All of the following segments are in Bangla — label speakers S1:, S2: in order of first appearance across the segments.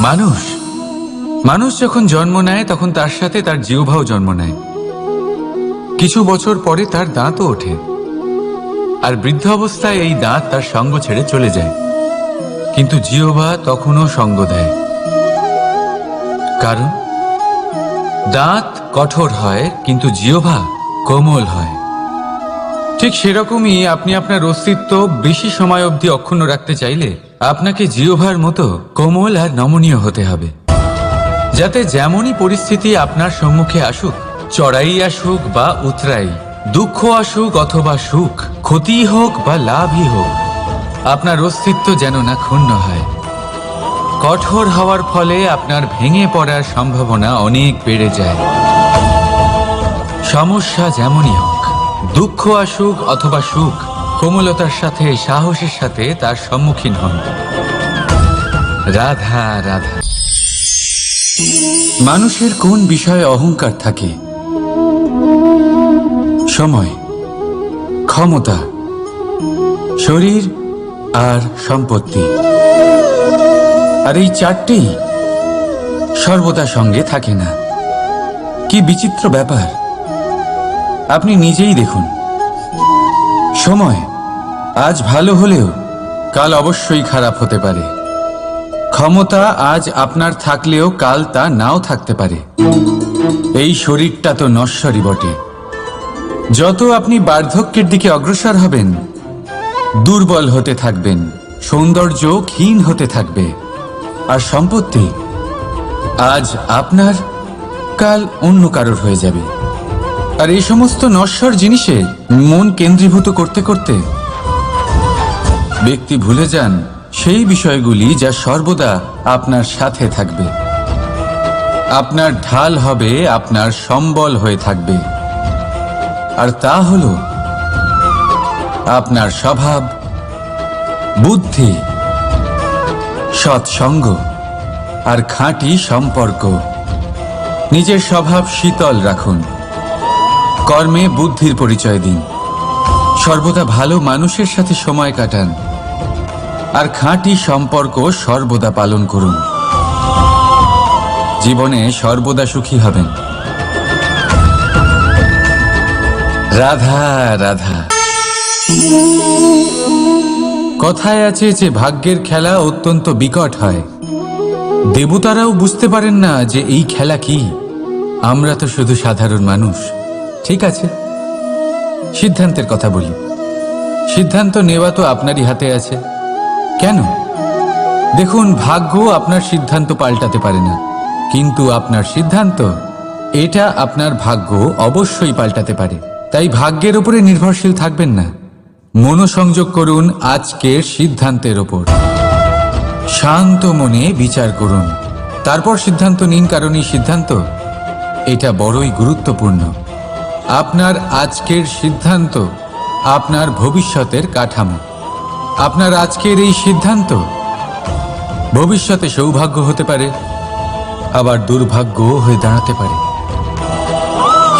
S1: মানুষ মানুষ যখন জন্ম নেয় তখন তার সাথে তার জিহ্বাও জন্ম নেয়। কিছু বছর পরে তার দাঁতও ওঠে, আর বৃদ্ধ অবস্থায় এই দাঁত তার সঙ্গ ছেড়ে চলে যায়। কিন্তু জিহ্বা তখনও সঙ্গ দেয়, কারণ দাঁত কঠোর হয় কিন্তু জিহ্বা কোমল হয়। ঠিক সেরকমই আপনি আপনার অস্তিত্ব বেশি সময় অবধি অক্ষুণ্ণ রাখতে চাইলে আপনাকে জিহ্বার মতো কোমল আর নমনীয় হতে হবে, যাতে যেমনই পরিস্থিতি আপনার সম্মুখে আসুক, চড়াই আসুক বা উতরাই, দুঃখ আসুক অথবা সুখ, ক্ষতি হোক বা লাভই হোক, আপনার অস্তিত্ব যেন না ক্ষুণ্ণ হয়। কঠোর হওয়ার ফলে আপনার ভেঙে পড়ার সম্ভাবনা অনেক বেড়ে যায়। সমস্যা যেমনই হোক, দুঃখ আসুক অথবা সুখ, কোমলতার সাথে সাহসের সাথে তার সম্মুখীন হন। রাধা রাধা। মানুষের কোন বিষয়ে অহংকার থাকে? সময়, ক্ষমতা, শরীর আর সম্পত্তি। আর এই চারটেই সর্বদা সঙ্গে থাকে না। কি বিচিত্র ব্যাপার! আপনি নিজেই দেখুন। সময় আজ ভালো হলেও কাল অবশ্যই খারাপ হতে পারে। ক্ষমতা আজ আপনার থাকলেও কাল তা নাও থাকতে পারে। এই শরীরটা তো নশ্বরই বটে। যত আপনি বার্ধক্যের দিকে অগ্রসর হবেন, দুর্বল হতে থাকবেন, সৌন্দর্য ক্ষীণ হতে থাকবে। আর সম্পত্তি আজ আপনার, কাল অন্য কারোর হয়ে যাবে। আর এই সমস্ত নশ্বর জিনিসে মন কেন্দ্রীভূত করতে করতে ব্যক্তি ভুলে যান সেই বিষয়গুলি যা সর্বদা আপনার সাথে থাকবে, আপনার ঢাল হবে, আপনার সম্বল হয়ে থাকবে। আর তা হলো আপনার স্বভাব, বুদ্ধি, সৎসঙ্গ আর খাঁটি সম্পর্ক। নিজের স্বভাব শীতল রাখুন, কর্মে বুদ্ধির পরিচয় দিন, সর্বদা ভালো মানুষের সাথে সময় কাটান, আর খাঁটি সম্পর্ক সর্বদা পালন করুন। জীবনে সর্বদা সুখী হবেন। রাধা রাধা। কথায় আছে যে ভাগ্যের খেলা অত্যন্ত বিকট হয়। দেবতারাও বুঝতে পারেন না যে এই খেলা কি। আমরা তো শুধু সাধারণ মানুষ। ঠিক আছে, সিদ্ধান্তের কথা বলি। সিদ্ধান্ত নেওয়া তো আপনারই হাতে আছে। কেন? দেখুন, ভাগ্য আপনার সিদ্ধান্ত পাল্টাতে পারে না, কিন্তু আপনার সিদ্ধান্ত, এটা আপনার ভাগ্য অবশ্যই পাল্টাতে পারে। তাই ভাগ্যের উপরে নির্ভরশীল থাকবেন না। মনোসংযোগ করুন আজকের সিদ্ধান্তের ওপর। শান্ত মনে বিচার করুন, তারপর সিদ্ধান্ত নিন, কারণ এই সিদ্ধান্ত এটা বড়ই গুরুত্বপূর্ণ। আপনার আজকের সিদ্ধান্ত আপনার ভবিষ্যতের কাঠামো। আপনার আজকের এই সিদ্ধান্ত ভবিষ্যতে সৌভাগ্য হতে পারে, আবার দুর্ভাগ্য হয়ে দাঁড়াতে পারে।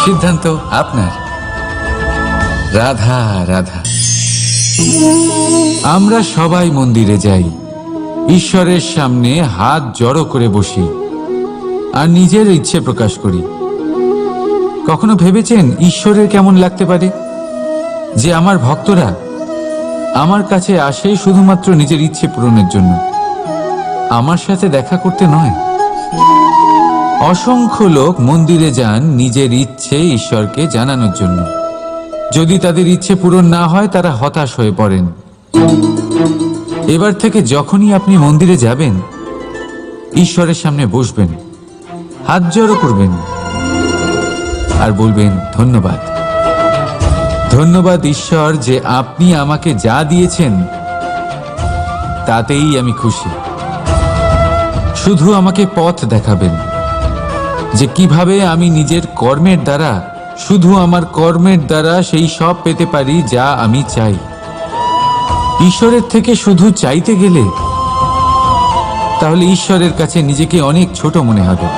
S1: সিদ্ধান্ত আপনার। রাধা রাধা। আমরা সবাই মন্দিরে যাই, ঈশ্বরের সামনে হাত জড়ো করে বসি আর নিজের ইচ্ছে প্রকাশ করি। কখনো ভেবেছেন ঈশ্বরের কেমন লাগতে পারে যে আমার ভক্তরা আমার কাছে আসে শুধুমাত্র নিজের ইচ্ছে পূরণের জন্য, আমার সাথে দেখা করতে নয়? অসংখ্য লোক মন্দিরে যান নিজের ইচ্ছে ঈশ্বরকে জানানোর জন্য। যদি তাদের ইচ্ছে পূরণ না হয়, তারা হতাশ হয়ে পড়েন। এবার থেকে যখনই আপনি মন্দিরে যাবেন, ঈশ্বরের সামনে বসবেন, হাত জড়ো করবেন আর বলবেন, ধন্যবাদ, ধন্যবাদ ঈশ্বর যে আপনি আমাকে যা দিয়েছেন তাতেই আমি খুশি। শুধু আমাকে পথ দেখাবেন যে কিভাবে আমি নিজের কর্মের দ্বারা, শুধু আমার কর্মের দ্বারা সেই সব পেতে পারি যা আমি চাই। ঈশ্বরের থেকে শুধু চাইতে গেলে তাহলে ঈশ্বরের কাছে নিজেকে অনেক ছোট মনে হবে।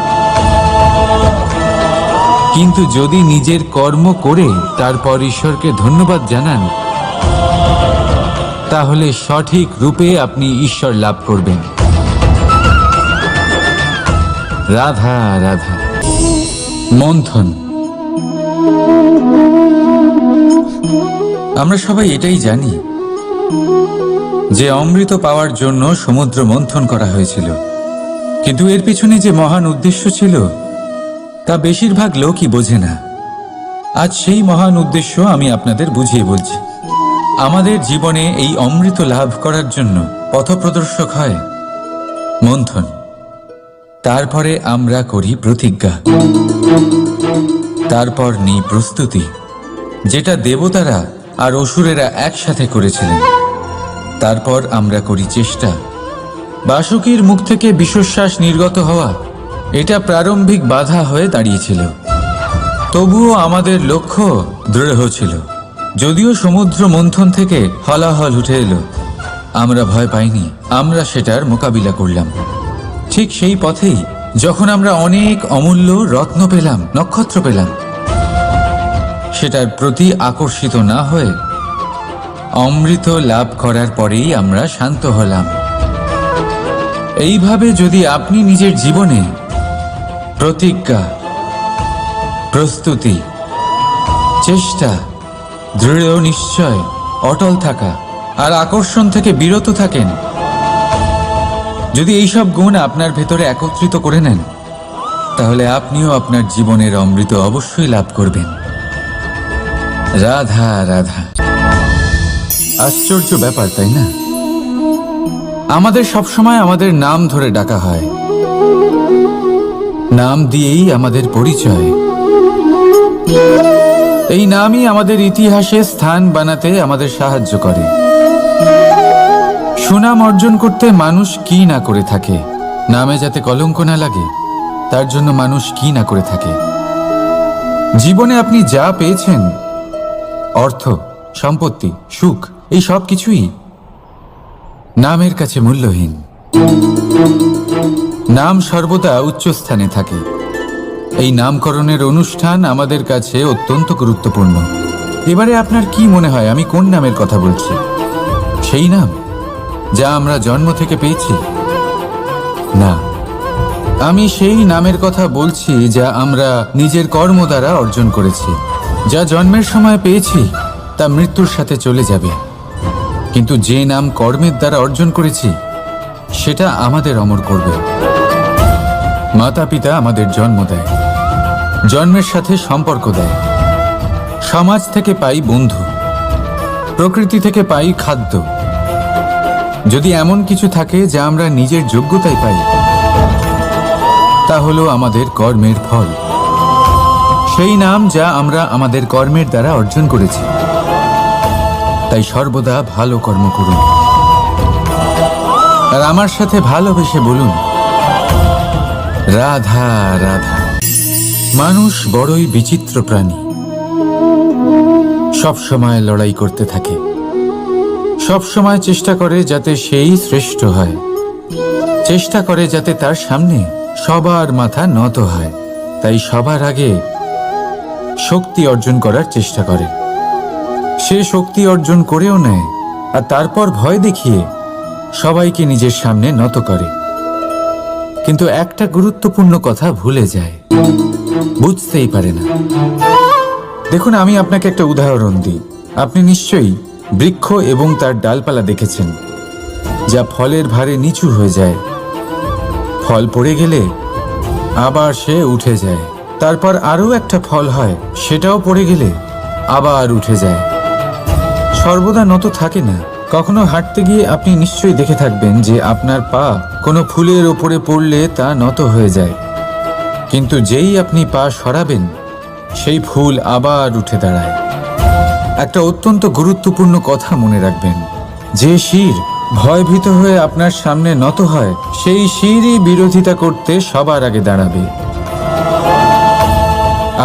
S1: কিন্তু যদি নিজের কর্ম করে তারপর ঈশ্বরকে ধন্যবাদ জানান, তাহলে সঠিক রূপে আপনি ঈশ্বর লাভ করবেন। রাধা রাধা। মন্থন। আমরা সবাই এটাই জানি যে অমৃত পাওয়ার জন্য সমুদ্র মন্থন করা হয়েছিল, কিন্তু এর পিছনে যে মহান উদ্দেশ্য ছিল তা বেশিরভাগ লোকই বোঝে না। আজ সেই মহান উদ্দেশ্য আমি আপনাদের বুঝিয়ে বলছি। আমাদের জীবনে এই অমৃত লাভ করার জন্য পথপ্রদর্শক হয় মন্থন। তারপরে আমরা করি প্রতিজ্ঞা, তারপর নিই প্রস্তুতি, যেটা দেবতারা আর অসুরেরা একসাথে করেছিলেন। তারপর আমরা করি চেষ্টা। বাসুকীর মুখ থেকে বিশ্বশ্বাস নির্গত হওয়া এটা প্রারম্ভিক বাধা হয়ে দাঁড়িয়েছিল, তবুও আমাদের লক্ষ্য দৃঢ় ছিল। যদিও সমুদ্র মন্থন থেকে হলাহল উঠে এলো, আমরা ভয় পাইনি, আমরা সেটার মোকাবিলা করলাম। ঠিক সেই পথেই যখন আমরা অনেক অমূল্য রত্ন পেলাম, নক্ষত্র পেলাম, সেটার প্রতি আকর্ষিত না হয়ে অমৃত লাভ করার পরেই আমরা শান্ত হলাম। এইভাবে যদি আপনি নিজের জীবনে প্রতিজ্ঞা, প্রস্তুতি, চেষ্টা, দৃঢ় নিশ্চয়, অটল থাকা আর আকর্ষণ থেকে বিরত থাকেন, যদি এইসব গুণ আপনার ভেতরে একত্রিত করে নেন, তাহলে আপনিও আপনার জীবনের অমৃত অবশ্যই লাভ করবেন। রাধা রাধা। আশ্চর্য ব্যাপার, তাই না? আমাদের সবসময় আমাদের নাম ধরে ডাকা হয়, নাম দিয়েই আমাদের পরিচয়। এই নামই আমাদের ইতিহাসে স্থান বানাতে আমাদের সাহায্য করে। সুনাম অর্জন করতে মানুষ কি না করে থাকে, নামে যাতে কলঙ্ক না লাগে তার জন্য মানুষ কি না করে থাকে। জীবনে আপনি যা পেয়েছেন, অর্থ, সম্পত্তি, সুখ, এই সব কিছুই নামের কাছে মূল্যহীন। নাম সর্বদা উচ্চস্থানে থাকে। এই নামকরণের অনুষ্ঠান আমাদের কাছে অত্যন্ত গুরুত্বপূর্ণ। এবারে আপনার কি মনে হয় আমি কোন নামের কথা বলছি? সেই নাম যা আমরা জন্ম থেকে পেয়েছি? না, আমি সেই নামের কথা বলছি যা আমরা নিজের কর্ম দ্বারা অর্জন করেছি। যা জন্মের সময় পেয়েছি তা মৃত্যুর সাথে চলে যাবে, কিন্তু যে নাম কর্মের দ্বারা অর্জন করেছি সেটা আমাদের অমর করবে। মাতা পিতা আমাদের জন্ম দেয়, জন্মের সাথে সম্পর্ক দেয়, সমাজ থেকে পাই বন্ধু, প্রকৃতি থেকে পাই খাদ্য। যদি এমন কিছু থাকে যা আমরা নিজের যোগ্যতায় পাই, তা হলো আমাদের কর্মের ফল, সেই নাম যা আমরা আমাদের কর্মের দ্বারা অর্জন করেছি। তাই সর্বদা ভালো কর্ম করুন আর আমার সাথে ভালোবেসে বলুন রাধা রাধা। মানুষ বড়ই বিচিত্র প্রাণী, সব সময় লড়াই করতে থাকে, সব সময় চেষ্টা করে যাতে সেই শ্রেষ্ঠ হয়, চেষ্টা করে যাতে তার সামনে সবার মাথা নত হয়। তাই সবার আগে শক্তি অর্জন করার চেষ্টা করে, সে শক্তি অর্জন করেও নেয় আর তারপর ভয় দেখিয়ে সবাইকে নিজের সামনে নত করে। কিন্তু একটা গুরুত্বপূর্ণ কথা ভুলে যায়, বুঝতেই পারে না। দেখুন, আমি আপনাকে একটা উদাহরণ দিই। আপনি নিশ্চয়ই বৃক্ষ এবং তার ডালপালা দেখেছেন, যা ফলের ভারে নিচু হয়ে যায়। ফল পড়ে গেলে আবার সে উঠে যায়, তারপর আরও একটা ফল হয়, সেটাও পড়ে গেলে আবার উঠে যায়, সর্বদা নত থাকে না। কখনো হাঁটতে গিয়ে আপনি নিশ্চয়ই দেখে থাকবেন যে আপনার পা কোনো ফুলের ওপরে পড়লে তা নত হয়ে যায়, কিন্তু যেই আপনি পা সরাবেন সেই ফুল আবার উঠে দাঁড়ায়। একটা অত্যন্ত গুরুত্বপূর্ণ কথা মনে রাখবেন, যে শির ভয়ভীত হয়ে আপনার সামনে নত হয়, সেই শিরই বিরোধিতা করতে সবার আগে দাঁড়াবে।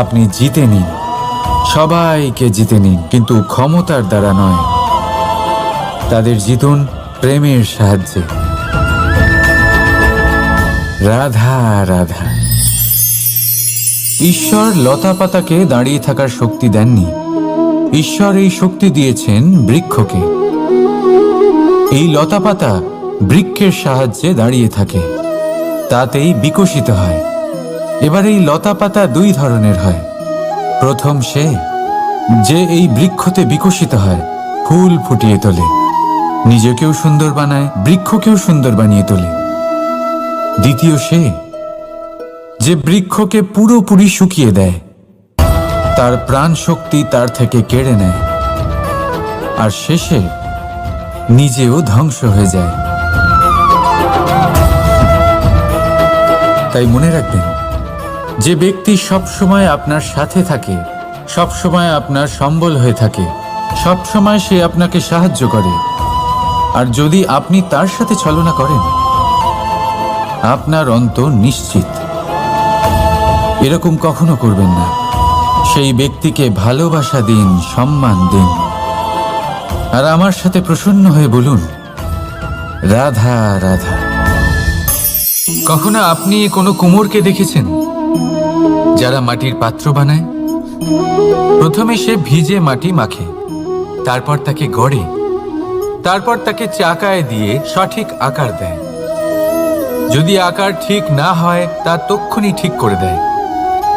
S1: আপনি জিতে নিন, সবাইকে জিতে নিন, কিন্তু ক্ষমতার দ্বারা নয়। তাদের জিতুন প্রেমের সাহায্যে। রাধা রাধা। ঈশ্বর লতা পাতাকে দাঁড়িয়ে থাকার শক্তি দেননি, ঈশ্বর এই শক্তি দিয়েছেন বৃক্ষকে। এই লতা পাতা বৃক্ষের সাহায্যে দাঁড়িয়ে থাকে, তাতেই বিকশিত হয়। এবার এই লতা পাতা দুই ধরনের হয়। প্রথম সে যে এই বৃক্ষতে বিকশিত হয়, ফুল ফুটিয়ে তোলে, নিজেকেও সুন্দর বানায়, বৃক্ষকেও সুন্দর বানিয়ে তোলে। দ্বিতীয় সে যে বৃক্ষকে পুরোপুরি শুকিয়ে দেয়, তার প্রাণ শক্তি তার থেকে কেড়ে নেয়, আর শেষে নিজেও ধ্বংস হয়ে যায়। তাই মনে রাখবেন, যে ব্যক্তি সবসময় আপনার সাথে থাকে, সবসময় আপনার সম্বল হয়ে থাকে, সবসময় সে আপনাকে সাহায্য করে, আর যদি আপনি তার সাথে ছলনা করেন, আপনার অন্ত নিশ্চিত। এরকম কখনো করবেন না। সেই ব্যক্তিকে ভালোবাসা দিন, সম্মান দিন, আর আমার সাথে প্রসন্ন হয়ে বলুন, রাধা রাধা। কখনো আপনি কোনো কুমোরকে দেখেছেন যারা মাটির পাত্র বানায়? প্রথমে সে ভিজে মাটি মাখে, তারপর তাকে গড়ে, তারপর তাকে চাকায় দিয়ে সঠিক আকার দেয়। যদি আকার ঠিক না হয় তা তক্ষুনি ঠিক করে দেয়,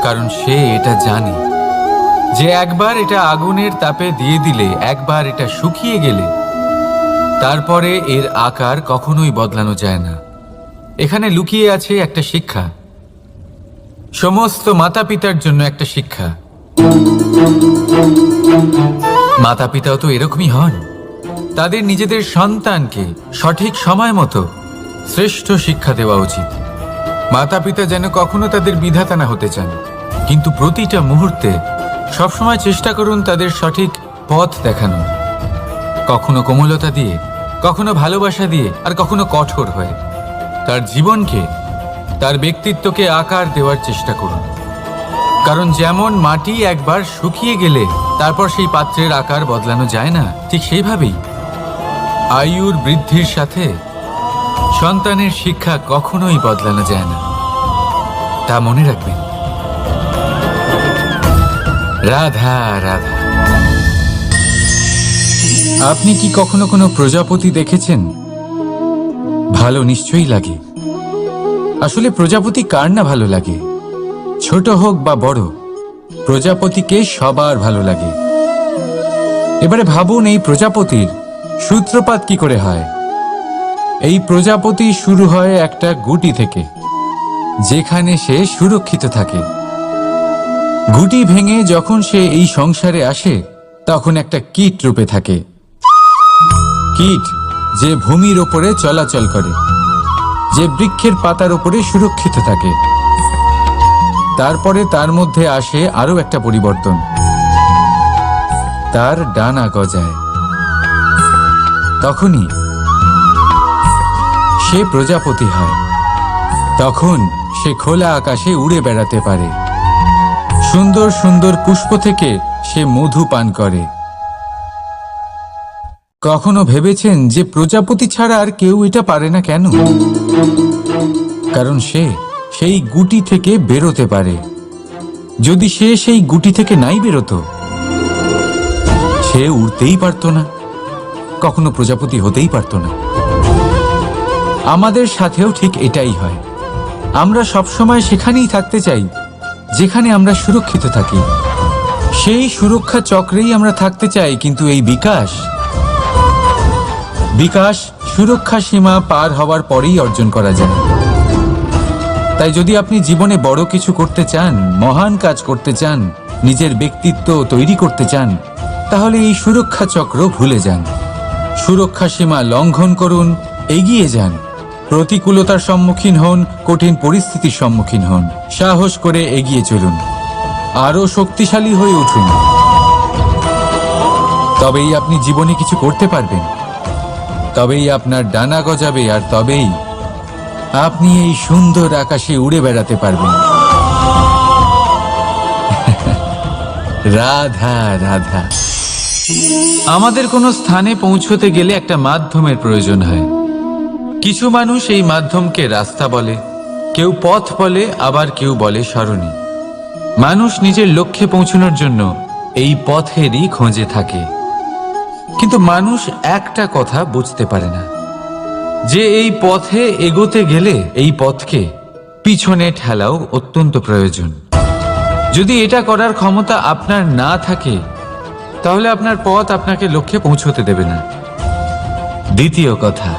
S1: কারণ সে এটা জানে যে একবার এটা আগুনের তাপে দিয়ে দিলে, একবার এটা শুকিয়ে গেলে তারপরে এর আকার কখনোই বদলানো যায় না। এখানে লুকিয়ে আছে একটা শিক্ষা, সমস্ত মাতা পিতার জন্য একটা শিক্ষা। মাতা পিতাও তো এরকমই হন। তাদের নিজেদের সন্তানকে সঠিক সময় মতো শ্রেষ্ঠ শিক্ষা দেওয়া উচিত। মাতা পিতা যেন কখনো তাদের বিধাতা না হতে চান, কিন্তু প্রতিটা মুহূর্তে সবসময় চেষ্টা করুন তাদের সঠিক পথ দেখানোর। কখনো কোমলতা দিয়ে, কখনো ভালোবাসা দিয়ে, আর কখনো কঠোর হয়ে তার জীবনকে, তার ব্যক্তিত্বকে আকার দেওয়ার চেষ্টা করুন। কারণ যেমন মাটি একবার শুকিয়ে গেলে তারপর সেই পাত্রের আকার বদলানো যায় না, ঠিক সেইভাবেই আয়ুর বৃদ্ধির সাথে সন্তানের শিক্ষা কখনোই বদলানো যায় না। তা মনে রাখবেন। রাধা রাধা। আপনি কি কখনো কোনো প্রজাপতি দেখেছেন? ভালো নিশ্চয়ই লাগে। আসলে প্রজাপতি কার না ভালো লাগে? ছোট হোক বা বড়, প্রজাপতিকে সবার ভালো লাগে। এবারে ভাবুন, এই প্রজাপতির সূত্রপাত কি করে হয়? এই প্রজাপতি শুরু হয় একটা গুটি থেকে, যেখানে সে সুরক্ষিত থাকে। গুটি ভেঙে যখন সে এই সংসারে আসে, তখন একটা কীট রূপে থাকে। কীট যে ভূমির ওপরে চলাচল করে, যে বৃক্ষের পাতার ওপরে সুরক্ষিত থাকে। তারপরে তার মধ্যে আসে আরো একটা পরিবর্তন, তার ডানা গজায়। তখনই সে প্রজাপতি হয়। তখন সে খোলা আকাশে উড়ে বেড়াতে পারে। সুন্দর সুন্দর পুষ্প থেকে সে মধু পান করে। কখনো ভেবেছেন যে প্রজাপতি ছাড়া আর কেউ এটা পারে না কেন? কারণ সে সেই গুটি থেকে বেরোতে পারে। যদি সে সেই গুটি থেকে নাই বেরোতো, সে উড়তেই পারতো না, কখনো প্রজাপতি হতেই পারতো না। আমাদের সাথেও ঠিক এটাই হয়। আমরা সবসময় সেখানেই থাকতে চাই যেখানে আমরা সুরক্ষিত থাকি। সেই সুরক্ষা চক্রেই আমরা থাকতে চাই, কিন্তু এই বিকাশ সুরক্ষা সীমা পার হওয়ার পরেই অর্জন করা যায়। তাই যদি আপনি জীবনে বড় কিছু করতে চান, মহান কাজ করতে চান, নিজের ব্যক্তিত্ব তৈরি করতে চান, তাহলে এই সুরক্ষা চক্র ভুলে যান। সুরক্ষা সীমা লঙ্ঘন করুন, এগিয়ে যান, প্রতিকূলতার সম্মুখীন হন, কঠিন পরিস্থিতির সম্মুখীন হন, সাহস করে এগিয়ে চলুন, আরো শক্তিশালী হয়ে উঠুন। তবেই আপনি জীবনে কিছু করতে পারবেন, তবেই আপনার ডানা গজাবে, আর তবেই আপনি এই সুন্দর আকাশে উড়ে বেড়াতে পারবেন। রাধা রাধা। আমাদের কোনো স্থানে পৌঁছতে গেলে একটা মাধ্যমের প্রয়োজন হয়। কিছু মানুষ এই মাধ্যমকে রাস্তা বলে, কেউ পথ বলে, আবার কেউ বলে সরণি। মানুষ নিজের লক্ষ্যে পৌঁছানোর জন্য এই পথেরই খোঁজে থাকে। কিন্তু মানুষ একটা কথা বুঝতে পারে না, যে এই পথে এগোতে গেলে এই পথকে পিছনে ঠেলাও অত্যন্ত প্রয়োজন। যদি এটা করার ক্ষমতা আপনার না থাকে তাহলে আপনার পথ আপনাকে লক্ষ্যে পৌঁছতে দেবে না। দ্বিতীয় কথা,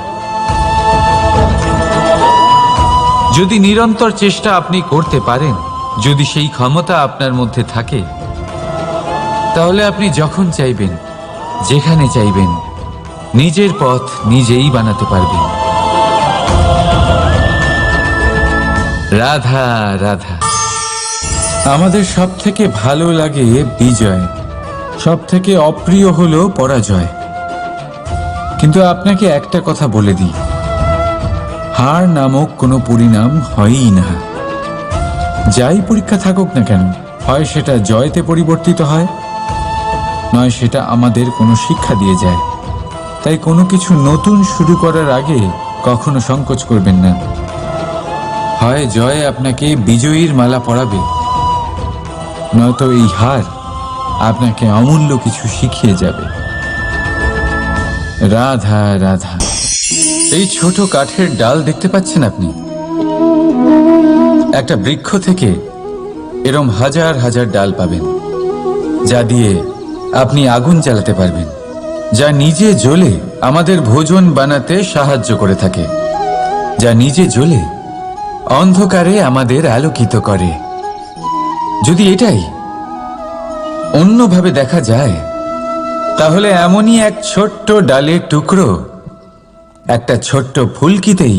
S1: যদি নিরন্তর চেষ্টা আপনি করতে পারেন, যদি সেই ক্ষমতা আপনার মধ্যে থাকে, তাহলে আপনি যখন চাইবেন, যেখানে চাইবেন, নিজের পথ নিজেই বানাতে পারবেন। রাধা রাধা। আমাদের সব থেকে ভালো লাগে বিজয়, সব থেকে অপ্রিয় হলো পরাজয়। কিন্তু আপনাকে একটা কথা বলে দিই, হার নামক কোনো পরিণাম হয়ই না। যাই পরীক্ষা থাকুক না কেন, হয় সেটা জয়তে পরিবর্তিত হয়, নয় সেটা আমাদের কোনো শিক্ষা দিয়ে যায়। তাই কোনো কিছু নতুন শুরু করার আগে কখনো সংকোচ করবেন না। হয় জয় আপনাকে বিজয়ীর মালা পরাবে, নয়তো এই হার আপনাকে অমূল্য কিছু শিখিয়ে যাবে। রাধা রাধা। এই ছোট কাঠের ডাল দেখতে পাচ্ছেন আপনি? একটা বৃক্ষ থেকে এরম হাজার হাজার ডাল পাবেন, যা দিয়ে আপনি আগুন জ্বালাতে পারবেন, যা নিজে জ্বলে আমাদের ভোজন বানাতে সাহায্য করে থাকে, যা নিজে জ্বলে অন্ধকারে আমাদের আলোকিত করে। যদি এটাই অন্যভাবে দেখা যায়, তাহলে এমনই এক ছোট্ট ডালের টুকরো একটা ছোট্ট ফুলকিতেই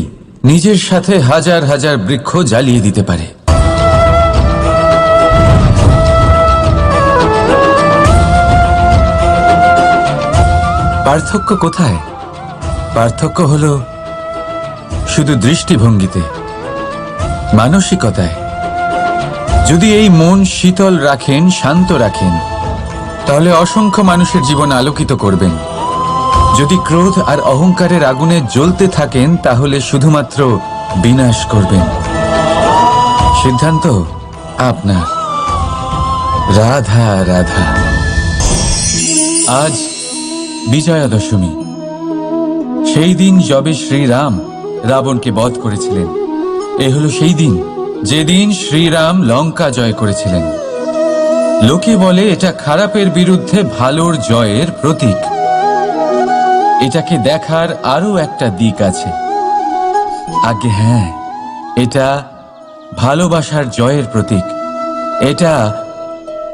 S1: নিজের সাথে হাজার হাজার বৃক্ষ জ্বালিয়ে দিতে পারে। পার্থক্য কোথায়? পার্থক্য হলো শুধু দৃষ্টিভঙ্গিতে, মানসিকতায়। যদি এই মন শীতল রাখেন, শান্ত রাখেন, তাহলে অসংখ্য মানুষের জীবন আলোকিত করবেন। যদি ক্রোধ আর অহংকারের আগুনে জ্বলতে থাকেন, তাহলে শুধুমাত্র বিনাশ করবেন। সিদ্ধান্ত আপনার। রাধা রাধা। আজ বিজয়া দশমী, সেই দিন যবে শ্রীরাম রাবণকে বধ করেছিলেন। এ হলো সেই দিন যেদিন শ্রীরাম লঙ্কা জয় করেছিলেন। লোকে বলে এটা খারাপের বিরুদ্ধে ভালোর জয়ের প্রতীক। এটাকে দেখার আরো একটা দিক আছে। আগে হ্যাঁ, এটা ভালোবাসার জয়ের প্রতীক, এটা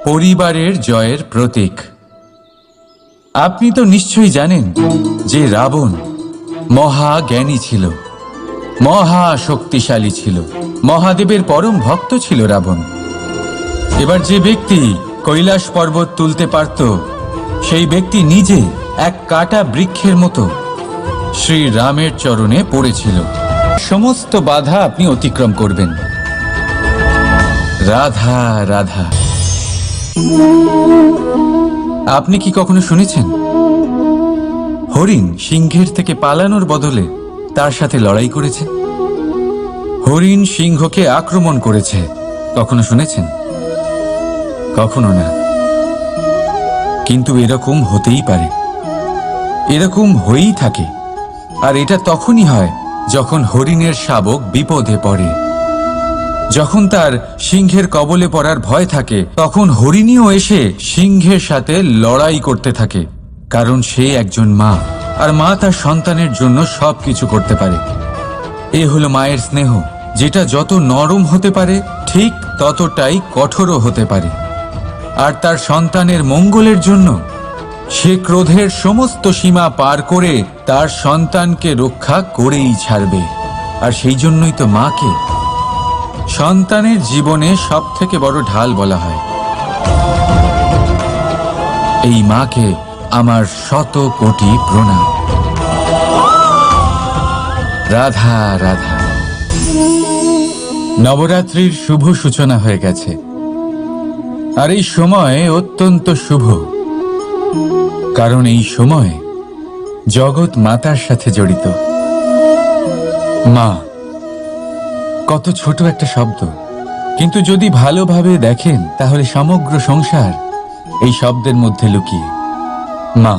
S1: পরিবারের জয়ের প্রতীক। আপনি তো নিশ্চয়ই জানেন যে রাবণ মহাজ্ঞানী ছিল, মহা শক্তিশালী ছিল, মহাদেবের পরম ভক্ত ছিল রাবণ। এবার যে ব্যক্তি কৈলাস পর্বত তুলতে পারত, সেই ব্যক্তি নিজে এক কাটা বৃক্ষের মতো শ্রীরামের চরণে পড়েছিল। সমস্ত বাধা আপনি অতিক্রম করবেন। রাধা রাধা। আপনি কি কখনো শুনেছেন হরিণ সিংহের থেকে পালানোর বদলে তার সাথে লড়াই করেছে? হরিণ সিংহকে আক্রমণ করেছে, কখনো শুনেছেন? কখনো না। কিন্তু এরকম হতেই পারে, এরকম হয়েই থাকে। আর এটা তখনই হয় যখন হরিণের শাবক বিপদে পড়ে, যখন তার সিংহের কবলে পড়ার ভয় থাকে, তখন হরিণীও এসে সিংহের সাথে লড়াই করতে থাকে। কারণ সে একজন মা, আর মা তার সন্তানের জন্য সবকিছু করতে পারে। এ হলো মায়ের স্নেহ, যেটা যত নরম হতে পারে ঠিক ততটাই কঠোরও হতে পারে। আর তার সন্তানের মঙ্গলের জন্য সে ক্রোধের সমস্ত সীমা পার করে তার সন্তানকে রক্ষা করেই ছাড়বে। আর সেই জন্যই তো মাকে সন্তানের জীবনে সব থেকে বড় ঢাল বলা হয়। এই মাকে আমার শত কোটি প্রণাম। রাধা রাধা। নবরাত্রির শুভ সূচনা হয়ে গেছে, আর এই সময় অত্যন্ত শুভ, কারণ এই সময় জগৎ মাতার সাথে জড়িত। মা কত ছোট একটা শব্দ, কিন্তু যদি ভালোভাবে দেখেন তাহলে সমগ্র সংসার এই শব্দের মধ্যে লুকিয়ে। মা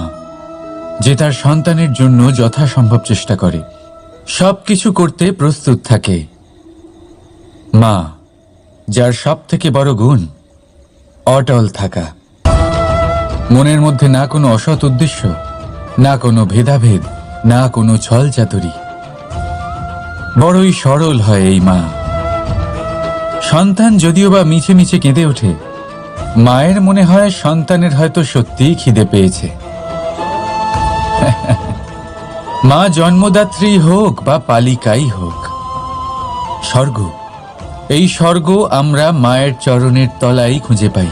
S1: যে তার সন্তানের জন্য যথাসম্ভব চেষ্টা করে, সবকিছু করতে প্রস্তুত থাকে, মা, যার সব থেকে বড় গুণ অটল থাকা, মনের মধ্যে না কোনো অসৎ উদ্দেশ্য, না কোনো ভেদাভেদ, না কোনো ছল চাতুরি। বড়ই সরল হয় এই মা। সন্তান যদিও বা মিছে মিছে কেঁদে ওঠে, মায়ের মনে হয় সন্তানের হয়তো সত্যিই খিদে পেয়েছে। মা জন্মদাত্রী হোক বা পালিকাই হোক, স্বর্গ, এই স্বর্গ আমরা মায়ের চরণের তলায় খুঁজে পাই।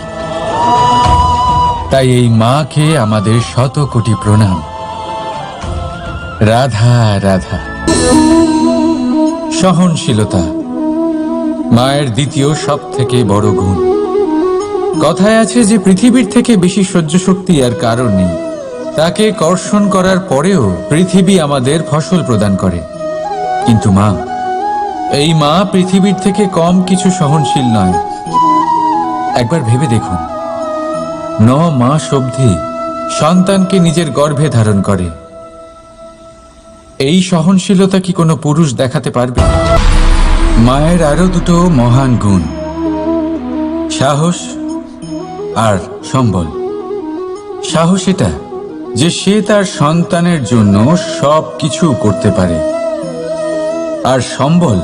S1: তাই এই মাকে আমাদের শত কোটি প্রণাম। রাধা রাধা। সহনশীলতা মায়ের দ্বিতীয় সব থেকে বড় গুণ। কথায় আছে যে পৃথিবীর থেকে বেশি সহ্য শক্তি আর কারণ নেই। তাকে কর্ষণ করার পরেও পৃথিবী আমাদের ফসল প্রদান করে, কিন্তু মা, এই মা পৃথিবীর থেকে কম কিছু সহনশীল নয়। একবার ভেবে দেখুন, 9 মাস অবধি সন্তানকে নিজের গর্ভে ধারণ করে। এই সহনশীলতা কি কোনো পুরুষ দেখাতে পারবে? মায়ের আরো দুটো মহান গুণ, সাহস আর সম্বল। সাহস এটা যে সে তার সন্তানের জন্য সব কিছু করতে পারে, আর সম্বল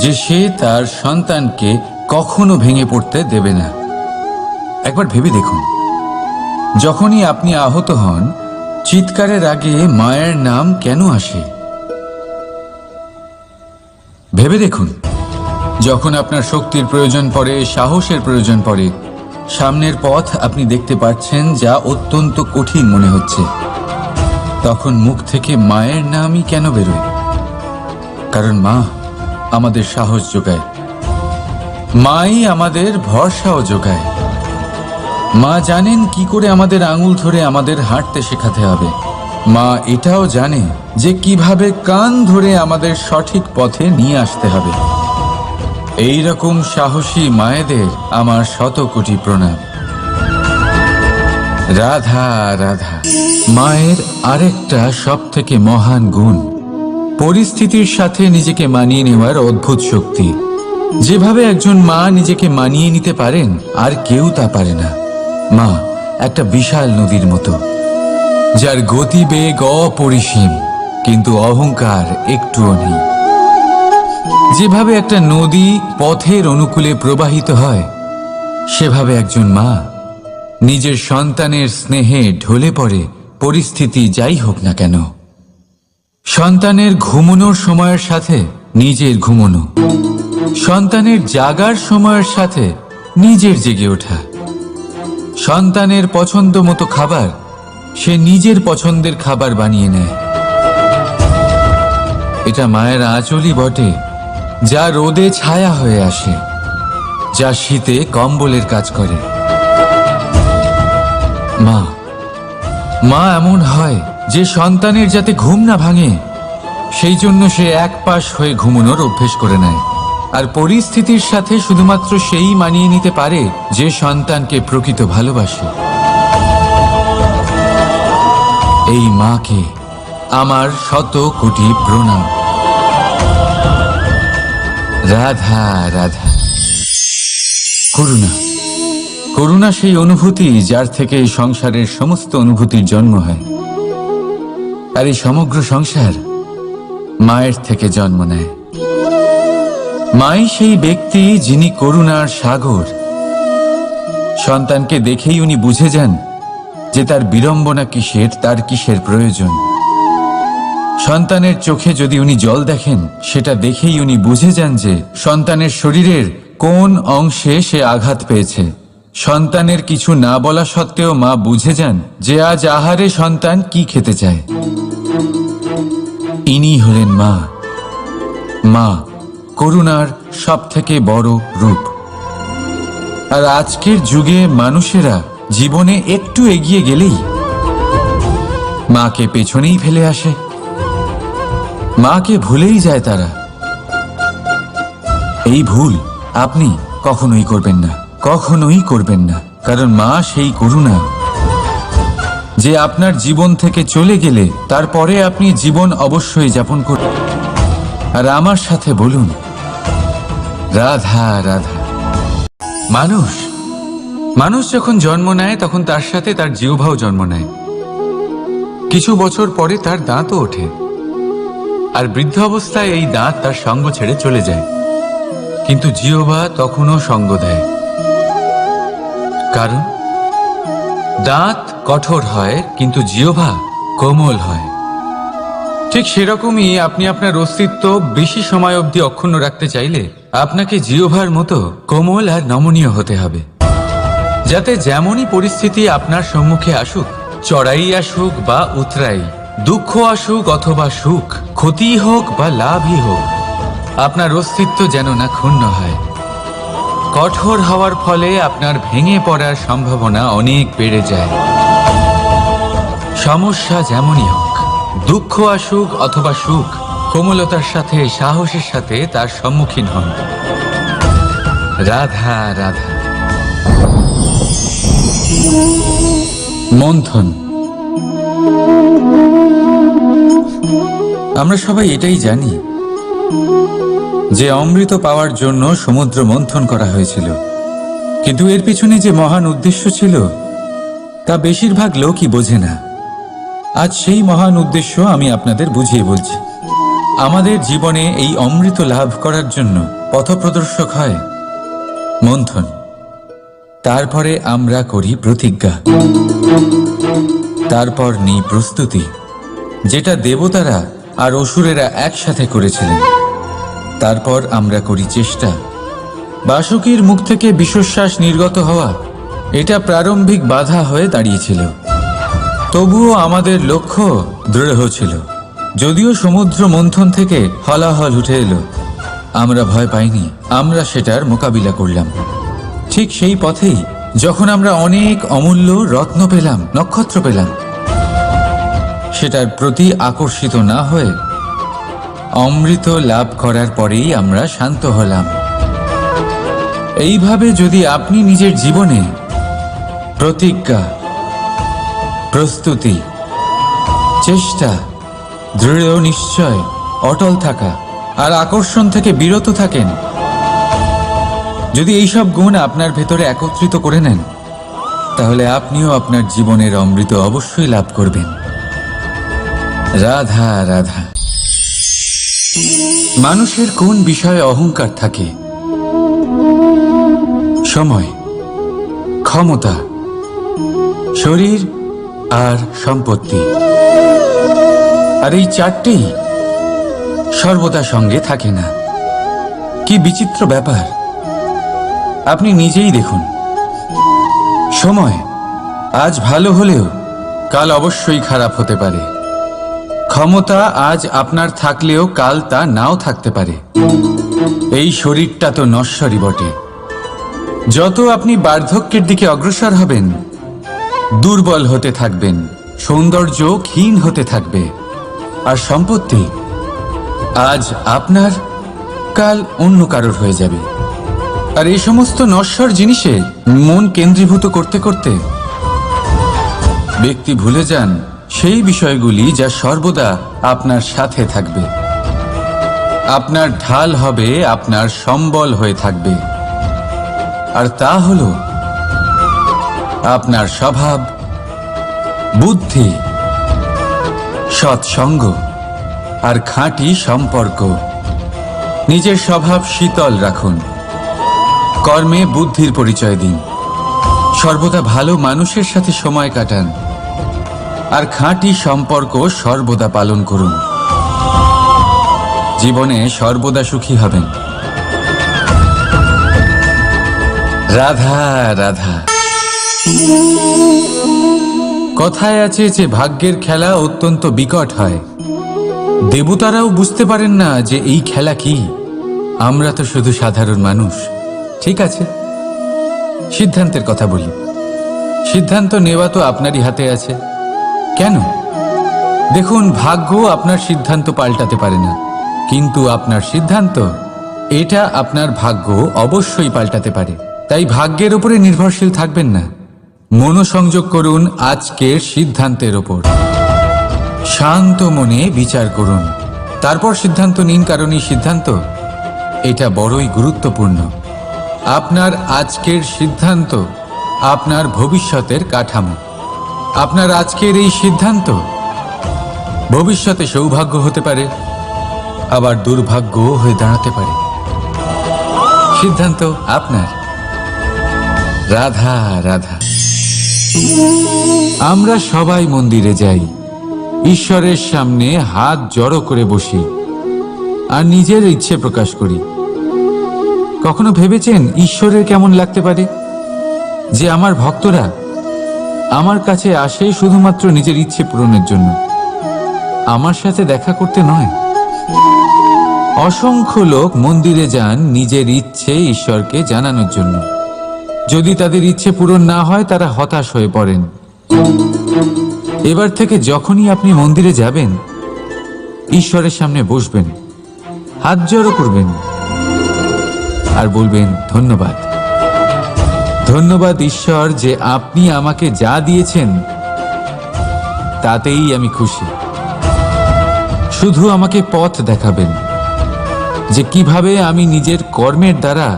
S1: যে সে তার সন্তানকে কখনো ভেঙে পড়তে দেবে না। একবার ভেবে দেখুন, যখনই আপনি আহত হন, চিৎকারের আগে মায়ের নাম কেন আসে? ভেবে দেখুন, যখন আপনার শক্তির প্রয়োজন পড়ে, সাহসের প্রয়োজন পড়ে, সামনের পথ আপনি দেখতে পাচ্ছেন যা অত্যন্ত কঠিন মনে হচ্ছে, তখন মুখ থেকে মায়ের নামই কেন বেরোয়? কারণ মা আমাদের সাহস যোগায়, মাই আমাদের ভরসাও যোগায়। মা জানেন কি করে আমাদের আঙুল ধরে আমাদের হাঁটতে শেখাতে হবে। মা এটাও জানে যে কিভাবে কান ধরে আমাদের সঠিক পথে নিয়ে আসতে হবে। এই রকম সাহসী মায়েদের আমার শত কোটি প্রণাম। রাধা রাধা। মায়ের আরেকটা সব থেকে মহান গুণ, পরিস্থিতির সাথে নিজেকে মানিয়ে নেওয়ার অদ্ভুত শক্তি। যেভাবে একজন মা নিজেকে মানিয়ে নিতে পারেন, আর কেউ তা পারে না। মা একটা বিশাল নদীর মতো, যার গতিবেগ অপরিসীম, কিন্তু অহংকার একটুও নেই। যেভাবে একটা নদী পথের অনুকূলে প্রবাহিত হয়, সেভাবে একজন মা নিজের সন্তানের স্নেহে ঢলে পড়ে, পরিস্থিতি যাই হোক না কেন। সন্তানের ঘুমানোর সময়ের সাথে নিজের ঘুমানো, সন্তানের জাগার সময়ের সাথে নিজের জেগে ওঠা, সন্তানের পছন্দ মতো খাবার সে নিজের পছন্দের খাবার বানিয়ে নেয়। এটা মায়ের আঁচলই বটে, যা রোদে ছায়া হয়ে আসে, যা শীতে কম্বলের কাজ করে। মা মা এমন হয় যে সন্তানের যাতে ঘুম না ভাঙে, সেই জন্য সে এক পাশ হয়ে ঘুমানোর অভ্যেস করে নেয়। আর পরিস্থিতির সাথে শুধুমাত্র সেই মানিয়ে নিতে পারে যে সন্তানকে প্রকৃত ভালোবাসে। এই মাকে আমার শত কোটি প্রণাম। রাধা রাধা। করুণা, করুণা সেই অনুভূতি যার থেকে এই সংসারের সমস্ত অনুভূতির জন্ম হয়। আর এই সমগ্র সংসার মায়ের থেকে জন্ম নেয়। মাই সেই ব্যক্তি যিনি করুণার সাগর। সন্তানকে দেখেই উনি বুঝে যান যে তার বিড়ম্বনা কিসের, তার কিসের প্রয়োজন। সন্তানের চোখে যদি উনি জল দেখেন, সেটা দেখেই উনি বুঝে যান যে সন্তানের শরীরের কোন অংশে সে আঘাত পেয়েছে। সন্তানের কিছু না বলা সত্ত্বেও মা বুঝে যান যে আজ আহারে সন্তান কি খেতে চায়। ইনি হলেন মা। মা করুণার সব থেকে বড় রূপ। আর আজকের যুগে মানুষেরা জীবনে একটু এগিয়ে গেলেই মাকে পেছনেই ফেলে আসে, মাকে ভুলেই যায় তারা। এই ভুল আপনি কখনোই করবেন না, কখনোই করবেন না। কারণ মা সেই করুণা যে আপনার জীবন থেকে চলে গেলে তারপরে আপনি জীবন অবশ্যই যাপন করবেন। আর আমার সাথে বলুন, রাধা রাধা। মানুষ মানুষ যখন জন্ম নেয় তখন তার সাথে তার জিহ্বাও জন্ম নেয়। কিছু বছর পরে তার দাঁতও ওঠে, আর বৃদ্ধ অবস্থায় এই দাঁত তার সঙ্গ ছেড়ে চলে যায়। কিন্তু জিহ্বা তখনও সঙ্গ দেয়, কারণ দাঁত কঠোর হয় কিন্তু জিহ্বা কোমল হয়। ঠিক সেরকমই আপনি আপনার অস্তিত্ব বেশি সময় অবধি অক্ষুণ্ণ রাখতে চাইলে আপনাকে জিহ্বার মতো কোমল আর নমনীয় হতে হবে, যাতে যেমনই পরিস্থিতি আপনার সম্মুখে আসুক, চড়াই আসুক বা উতরাই, দুঃখ আসুক অথবা সুখ, ক্ষতি হোক বা লাভই হোক, আপনার অস্তিত্ব যেন না ক্ষুণ্ণ হয়। কঠোর হওয়ার ফলে আপনার ভেঙে পড়ার সম্ভাবনা অনেক বেড়ে যায়। সমস্যা যেমনই হোক, দুঃখ আসুক অথবা সুখ, কোমলতার সাথে সাহসের সাথে তার সম্মুখীন হন। রাধা রাধা। মন্থন। আমরা সবাই এটাই জানি যে অমৃত পাওয়ার জন্য সমুদ্র মন্থন করা হয়েছিল, কিন্তু এর পিছনে যে মহান উদ্দেশ্য ছিল তা বেশিরভাগ লোকই বোঝে না। আজ সেই মহান উদ্দেশ্য আমি আপনাদের বুঝিয়ে বলছি। আমাদের জীবনে এই অমৃত লাভ করার জন্য পথপ্রদর্শক হয় মন্থন। তারপরে আমরা করি প্রতিজ্ঞা, তারপর নিই প্রস্তুতি, যেটা দেবতারা আর অসুরেরা একসাথে করেছিলেন। তারপর আমরা করি চেষ্টা। বাসুকীর মুখ থেকে বিশ্বশ্বাস নির্গত হওয়া এটা প্রারম্ভিক বাধা হয়ে দাঁড়িয়েছিল, তবুও আমাদের লক্ষ্য দৃঢ় ছিল। যদিও সমুদ্র মন্থন থেকে হলাহল উঠে এলো, আমরা ভয় পাইনি, আমরা সেটার মোকাবিলা করলাম। ঠিক সেই পথেই যখন আমরা অনেক অমূল্য রত্ন পেলাম, নক্ষত্র পেলাম, সেটার প্রতি আকর্ষিত না হয়ে অমৃত লাভ করার পরেই আমরা শান্ত হলাম। এইভাবে যদি আপনি নিজের জীবনে প্রতিজ্ঞা, প্রস্তুতি, চেষ্টা, দৃঢ় নিশ্চয়, অটল থাকা আর আকর্ষণ থেকে বিরত থাকেন, যদি এইসব গুণ আপনার ভেতরে একত্রিত করে নেন, তাহলে আপনিও আপনার জীবনের অমৃত অবশ্যই লাভ করবেন। রাধা রাধা। মানুষের কোন বিষয়ে অহংকার থাকে? সময়, ক্ষমতা, শরীর আর সম্পত্তি। আর এই চারটেই সর্বদা সঙ্গে থাকে না। কি বিচিত্র ব্যাপার! আপনি নিজেই দেখুন। সময় আজ ভালো হলেও কাল অবশ্যই খারাপ হতে পারে। ক্ষমতা আজ আপনার থাকলেও কাল তা নাও থাকতে পারে। এই শরীরটা তো নশ্বরই বটে। যত আপনি বার্ধক্যের দিকে অগ্রসর হবেন, দুর্বল হতে থাকবেন, সৌন্দর্য ক্ষীণ হতে থাকবে। আর সম্পত্তি আজ আপনার, কাল অন্য কারোর হয়ে যাবে। আর এই সমস্ত নশ্বর জিনিসে মন কেন্দ্রীভূত করতে করতে ব্যক্তি ভুলে যান সেই বিষয়গুলি যা সর্বদা আপনার সাথে থাকবে, আপনার ঢাল হবে, আপনার সম্বল হয়ে থাকবে। আর তা হলো আপনার স্বভাব, বুদ্ধি, সৎসঙ্গ আর খাঁটি সম্পর্ক। নিজের স্বভাব শীতল রাখুন, কর্মে বুদ্ধির পরিচয় দিন, সর্বদা ভালো মানুষের সাথে সময় কাটান, আর খাঁটি সম্পর্ক সর্বদা পালন করুন। জীবনে সর্বদা সুখী হবেন। রাধা রাধা। কথায় আছে যে ভাগ্যের খেলা অত্যন্ত বিকট হয়। দেবতারাও বুঝতে পারেন না যে এই খেলা কি। আমরা তো শুধু সাধারণ মানুষ। ঠিক আছে, সিদ্ধান্তের কথা বলি। সিদ্ধান্ত নেওয়া তো আপনারই হাতে আছে। কেন? দেখুন, ভাগ্য আপনার সিদ্ধান্ত পাল্টাতে পারে না, কিন্তু আপনার সিদ্ধান্ত, এটা আপনার ভাগ্য অবশ্যই পাল্টাতে পারে। তাই ভাগ্যের উপরে নির্ভরশীল থাকবেন না। মনোসংযোগ করুন আজকের সিদ্ধান্তের ওপর। শান্ত মনে বিচার করুন, তারপর সিদ্ধান্ত নিন, কারণ এই সিদ্ধান্ত এটা বড়ই গুরুত্বপূর্ণ। আপনার আজকের সিদ্ধান্ত আপনার ভবিষ্যতের কাঠামো। আপনার আজকের এই সিদ্ধান্ত ভবিষ্যতে সৌভাগ্য হতে পারে, আবার দুর্ভাগ্যও হয়ে দাঁড়াতে পারে। সিদ্ধান্ত আপনার। রাধা রাধা। আমরা সবাই মন্দিরে যাই, ঈশ্বরের সামনে হাত জড়ো করে বসি আর নিজের ইচ্ছে প্রকাশ করি। কখনো ভেবেছেন ঈশ্বরের কেমন লাগতে পারে যে আমার ভক্তরা আমার কাছে আসে শুধুমাত্র নিজের ইচ্ছে পূরণের জন্য, আমার সাথে দেখা করতে নয়? অসংখ্য লোক মন্দিরে যান নিজের ইচ্ছে ঈশ্বরকে জানানোর জন্য। যদি তাদের ইচ্ছে পূরণ না হয় তারা হতাশ হয়ে পড়েন। এবার থেকে যখনই আপনি মন্দিরে যাবেন, ঈশ্বরের সামনে বসবেন, হাত জড়ো করবেন আর বলবেন, ধন্যবাদ, ধন্যবাদ ঈশ্বর যে আপনি আমাকে যা দিয়েছেন তাতেই আমি খুশি। শুধু আমাকে পথ দেখাবেন যে কিভাবে আমি নিজের কর্মের দ্বারা,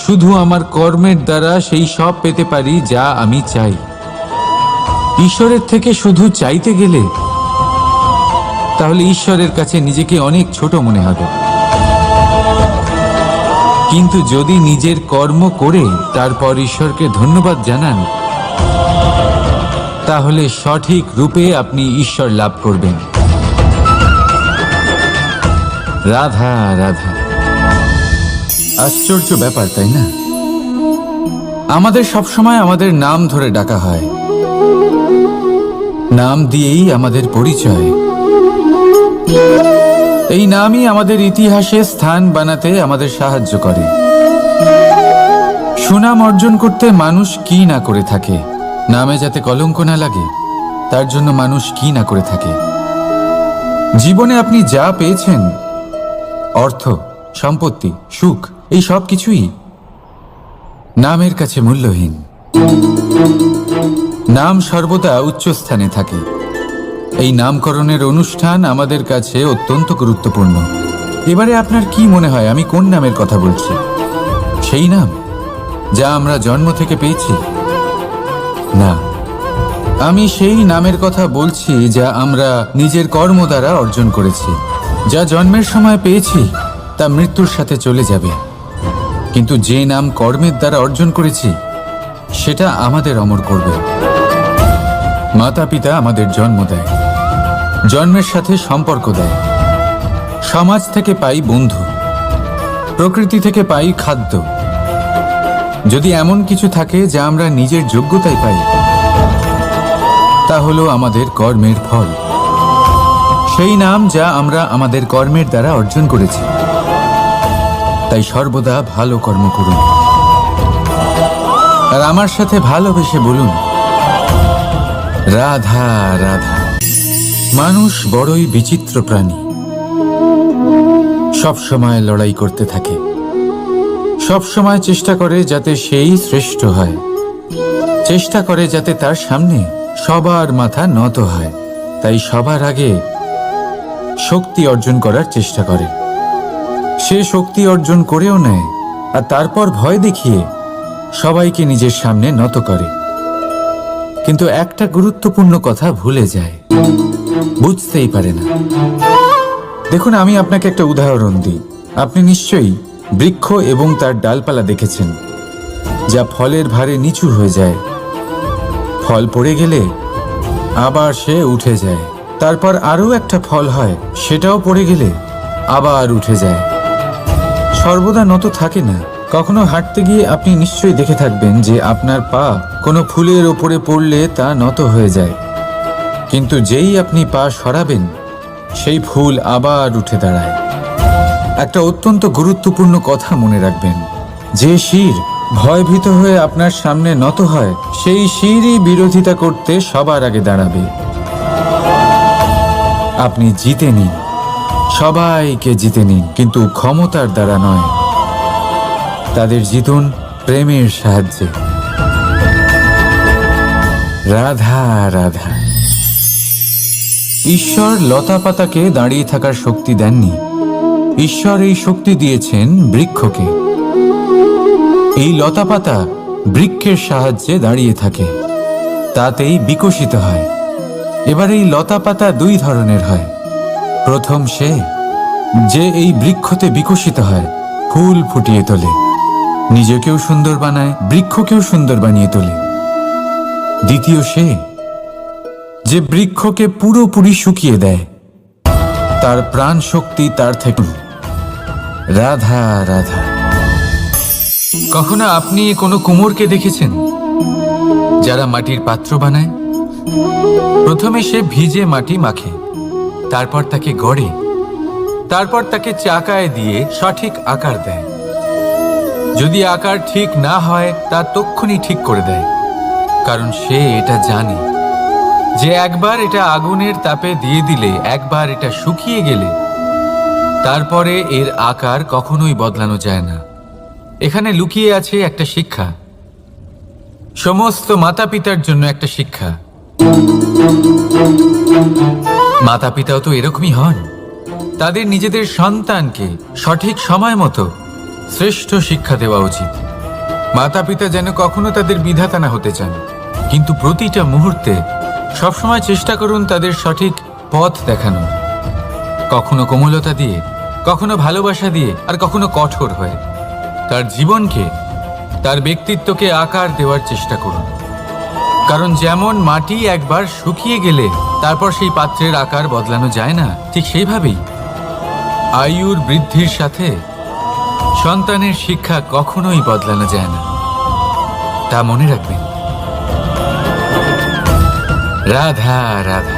S1: শুধু আমার কর্মের দ্বারা সেই সব পেতে পারি যা আমি চাই। ঈশ্বরের থেকে শুধু চাইতে গেলে তাহলে ঈশ্বরের কাছে নিজেকে অনেক ছোট মনে হবে। কিন্তু যদি নিজের কর্ম করে তারপর ঈশ্বরকে ধন্যবাদ জানান, তাহলে সঠিক রূপে আপনি ঈশ্বর লাভ করবেন। রাধা রাধা। আশ্চর্য ব্যাপার, তাই না? আমাদের সবসময় আমাদের নাম ধরে ডাকা হয়, নাম দিয়েই আমাদের পরিচয়। এই নামই আমাদের ইতিহাসে স্থান বানাতে আমাদের সাহায্য করে। সুনাম অর্জন করতে মানুষ কি না করে থাকে, নামে যাতে কলঙ্ক না লাগে তার জন্য মানুষ কি না করে থাকে। জীবনে আপনি যা পেয়েছেন, অর্থ, সম্পত্তি, সুখ, এই সব কিছুই নামের কাছে মূল্যহীন। নাম সর্বদা উচ্চ স্থানে থাকে। এই নামকরণের অনুষ্ঠান আমাদের কাছে অত্যন্ত গুরুত্বপূর্ণ। এবারে আপনার কি মনে হয় আমি কোন নামের কথা বলছি? সেই নাম যা আমরা জন্ম থেকে পেয়েছি? না, আমি সেই নামের কথা বলছি যা আমরা নিজের কর্ম দ্বারা অর্জন করেছি। যা জন্মের সময় পেয়েছি তা মৃত্যুর সাথে চলে যাবে, কিন্তু যে নাম কর্মের দ্বারা অর্জন করেছি সেটা আমাদের অমর করবে। মাতা পিতা আমাদের জন্ম দেয়, জন্মের সাথে সম্পর্ক দেয়। সমাজ থেকে পাই বন্ধু, প্রকৃতি থেকে পাই খাদ্য। যদি এমন কিছু থাকে যা আমরা নিজের যোগ্যতায় পাই, তা হলো আমাদের কর্মের ফল। সেই নাম যা আমরা আমাদের কর্মের দ্বারা অর্জন করেছি। তাই সর্বদা ভালো কর্ম করুন আর আমার সাথে ভালোবেসে বলুন, রাধা রাধা। মানুষ বড়ই বিচিত্র প্রাণী, সব সময় লড়াই করতে থাকে, সব সময় চেষ্টা করে যাতে সেই শ্রেষ্ঠ হয়, চেষ্টা করে যাতে তার সামনে সবার মাথা নত হয়। তাই সবার আগে শক্তি অর্জন করার চেষ্টা করে। সে শক্তি অর্জন করেও নেয় আর তারপর ভয় দেখিয়ে সবাইকে নিজের সামনে নত করে। কিন্তু একটা গুরুত্বপূর্ণ কথা ভুলে যায়, বুঝতেই পারে না। দেখুন, আমি আপনাকে একটা উদাহরণ দিই। আপনি নিশ্চয়ই বৃক্ষ এবং তার ডালপালা দেখেছেন, যা ফলের ভারে নিচু হয়ে যায়। ফল পড়ে গেলে আবার সে উঠে যায়, তারপর আরও একটা ফল হয়, সেটাও পড়ে গেলে আবার উঠে যায়। সর্বদা নত থাকে না। কখনো হাঁটতে গিয়ে আপনি নিশ্চয়ই দেখে থাকবেন যে আপনার পা কোনো ফুলের ওপরে পড়লে তা নত হয়ে যায়, কিন্তু যেই আপনি পা সরাবেন সেই ফুল আবার উঠে দাঁড়ায়। একটা অত্যন্ত গুরুত্বপূর্ণ কথা মনে রাখবেন, যে শির ভয়ভীত হয়ে আপনার সামনে নত হয়, সেই শিরই বিরোধিতা করতে সবার আগে দাঁড়াবে। আপনি জিতে নিন, সবাইকে জিতে নিন, কিন্তু ক্ষমতার দ্বারা নয়। তাদের জিতুন প্রেমের সাহায্যে। রাধা রাধা। ঈশ্বর লতা পাতাকে দাঁড়িয়ে থাকার শক্তি দেননি, ঈশ্বর এই শক্তি দিয়েছেন বৃক্ষকে। এই লতাপাতা বৃক্ষের সাহায্যে দাঁড়িয়ে থাকে, তাতেই বিকশিত হয়। এবার এই লতাপাতা দুই ধরনের হয়। প্রথম সে যে এই বৃক্ষতে বিকশিত হয়, ফুল ফুটিয়ে তোলে, নিজেকেও সুন্দর বানায়, বৃক্ষকেও সুন্দর বানিয়ে তোলে। দ্বিতীয় সে যে বৃক্ষকে পুরোপুরি শুকিয়ে দেয়, তার প্রাণ শক্তি তার থেকে। রাধা রাধা। কখনো আপনি কোনো কুমোরকে দেখেছেন যারা মাটির পাত্র বানায়? প্রথমে সে ভিজে মাটি মাখে, তারপর তাকে গড়ে, তারপর তাকে চাকায় দিয়ে সঠিক আকার দেয়। যদি আকার ঠিক না হয় তা তক্ষুনি ঠিক করে দেয়, কারণ সে এটা জানে যে একবার এটা আগুনের তাপে দিয়ে দিলে, একবার এটা শুকিয়ে গেলে তারপরে এর আকার কখনোই বদলানো যায় না। এখানে লুকিয়ে আছে একটা শিক্ষা, সমস্ত মাতা পিতার জন্য একটা শিক্ষা। মাতা পিতাও তো এরকমই হন, তাদের নিজেদের সন্তানকে সঠিক সময় মতো শ্রেষ্ঠ শিক্ষা দেওয়া উচিত। মাতা পিতা যেন কখনো তাদের বিধাতা না হতে চান, কিন্তু প্রতিটা মুহূর্তে সবসময় চেষ্টা করুন তাদের সঠিক পথ দেখানো, কখনো কোমলতা দিয়ে, কখনো ভালোবাসা দিয়ে, আর কখনো কঠোর হয়ে। তার জীবনকে, তার ব্যক্তিত্বকে আকার দেওয়ার চেষ্টা করুন, কারণ যেমন মাটি একবার শুকিয়ে গেলে তারপর সেই পাত্রের আকার বদলানো যায় না, ঠিক সেইভাবেই আয়ুর বৃদ্ধির সাথে সন্তানের শিক্ষা কখনোই বদলানো যায় না। তা মনে রাখবেন। রাধা রাধা।